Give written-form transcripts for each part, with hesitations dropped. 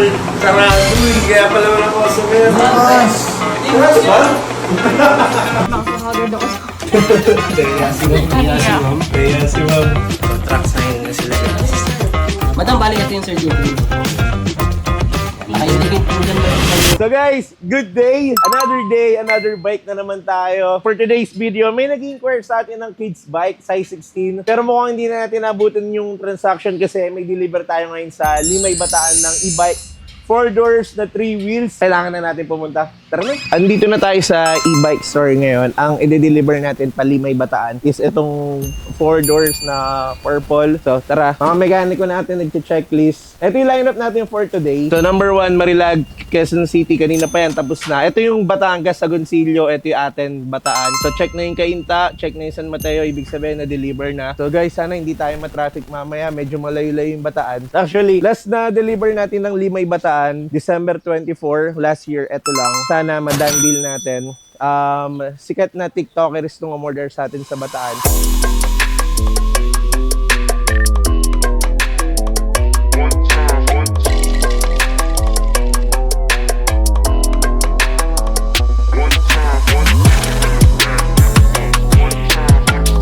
tol, sarado eh. Kaya pala wala ko sa mga. Bukas ba? Nakakahagod ako. Kaya si ma'am. Kaya si ma'am. Contract sign na sila. Madam, balik ito yung certificate. Naka-indicate po dyan. So guys, good day! Another bike na naman tayo. For today's video, may nag-inquire sa atin ng kids bike, size 16. Pero mukhang hindi na natin nabutin yung transaction kasi may deliver tayo ngayon sa Limay Bataan ng e-bike. 4 doors na 3 wheels. Kailangan na natin pumunta. Tara na! Andito na tayo sa e-bike store ngayon. Ang i-deliver natin pa Limay Bataan is itong 4 doors na purple. So tara, mga mekaniko natin nag-checklist. Ito yung lineup natin for today. So number 1, Marilag, Quezon City. Kanina pa yan, tapos na. Ito yung Batangas, Agoncillo. Ito yung atin, Bataan. So check na yung Cainta, check na yung San Mateo. Ibig sabihin na deliver na. So guys, sana hindi tayo matraffic mamaya. Medyo malayo-layo yung Bataan. Actually, last na deliver natin ng Limay Bataan, December 24, last year. Ito lang. Sana madan deal natin. Sikat na TikTokers nung umorder sa atin sa Bataan.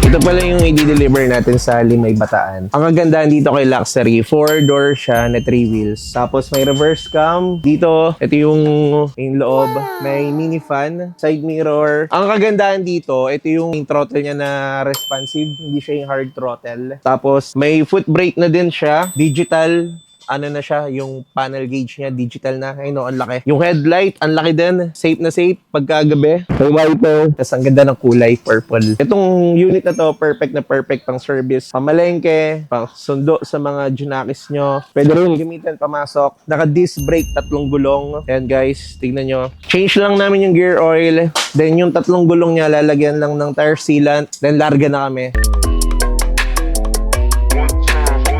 Ito pala yung i-deliver natin sa Limay Bataan. Ang kagandahan dito kay Luxury, 4-door siya na 3 wheels. Tapos may reverse cam. Dito, ito yung loob. May mini fan, side mirror. Ang kagandahan dito, ito yung throttle niya na responsive. Hindi siya yung hard throttle. Tapos may foot brake na din siya. Digital. Ano na siya, yung panel gauge niya, digital na. Ay no, ang laki. Yung headlight, ang laki din. Safe na safe pagkagabi. May wiper. Tapos ang ganda ng kulay, purple. Itong unit na to, perfect na perfect pang service. Pamalengke, pang sundo sa mga junakis nyo. Pwede rin gamitin, pamasok. Naka-disc brake, 3 gulong. Ayan guys, tignan nyo. Change lang namin yung gear oil. Then yung 3 gulong niya, lalagyan lang ng tire sealant. Then larga na kami.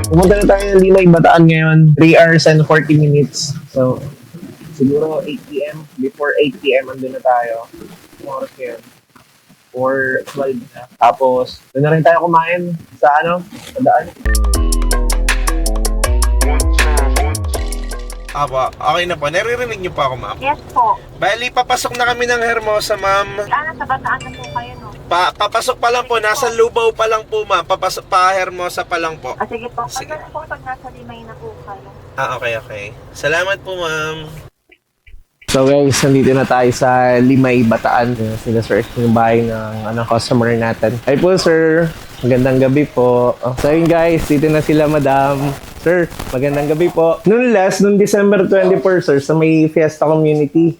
Pumunta na tayo ng Limay Bataan ngayon. 3 hours and 40 minutes. So, siguro 8 p.m. Before 8 p.m. andun na tayo. Kung oras ngayon. 4:12 na. Tapos, doon na rin tayo kumain sa sa daan. Apo, okay na po. Naririnig niyo pa ako, ma'am? Yes po. Bali, papasok na kami ng Hermosa, ma'am. Nasa Bataan na po kayo, no? Papasok pa lang po. Nasa Lubao pa lang po, ma'am. Papasok pa Hermosa pa lang po. Sige po. Sige. Pagka po pag nasa Limay na po kayo. Okay. Salamat po, ma'am. So guys, nandito na tayo sa Limay Bataan. Sila sir, yung bahay ng customer natin. Hi po, sir. Magandang gabi po. So yun guys, dito na sila, madam. Sir, magandang gabi po. Noong December 24, sir, sa may Fiesta Community.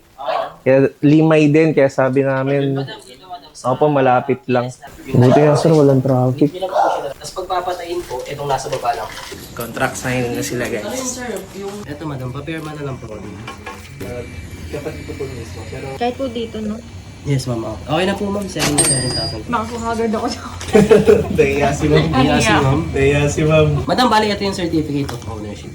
Kaya Limay din, kaya sabi namin, opo, malapit lang. Buti nga sir, walang traffic. Tapos pagpapatayin po, itong nasa baba lang. Contract signing na sila, guys. Ayun sir, yung... Ito madam, papirma na lang po. Dapat ito po mismo, pero... Kahit po dito, no? Yes ma'am. Okay na po ma'am, 7,000. Nakakahagod ako. Daya si ma'am. Yes ma'am. Daya si ma'am. Madam, balik ito yung certificate of ownership.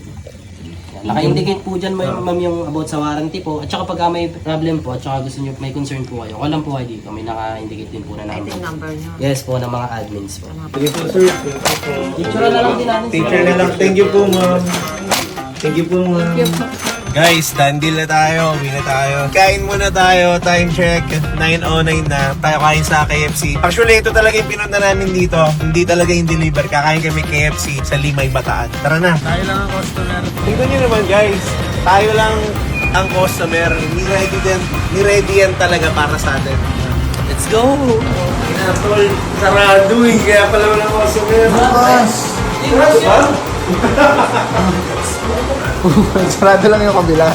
Naka-indicate po dyan ma'am yung about sa warranty po. At saka pagka may problem po, at saka gusto nyo, may concern po kayo. Walang po kayo dito, may naka-indicate din po na number. Ito yung number niyo. Yes po, ng mga admins po. Sige po, sir. Teacher na lang din natin. Teacher na lang. Thank you po, ma'am. Thank you po, ma'am. Guys, done deal na tayo. Uwi na tayo. Kain muna tayo. Time check. 9:09 na. Tayo kain sa KFC. Actually, ito talaga yung pinunta namin dito. Hindi talaga yung deliver. Kakain kami KFC sa Limay Bataan. Tara na. Tayo lang ang customer. Tingnan nyo naman, guys. Tayo lang ang customer. Ni-ready yan talaga para sa atin. Let's go! Pinatol, sarado eh. Kaya pala walang customer. Bukas ba? Sarado lang yung kabila.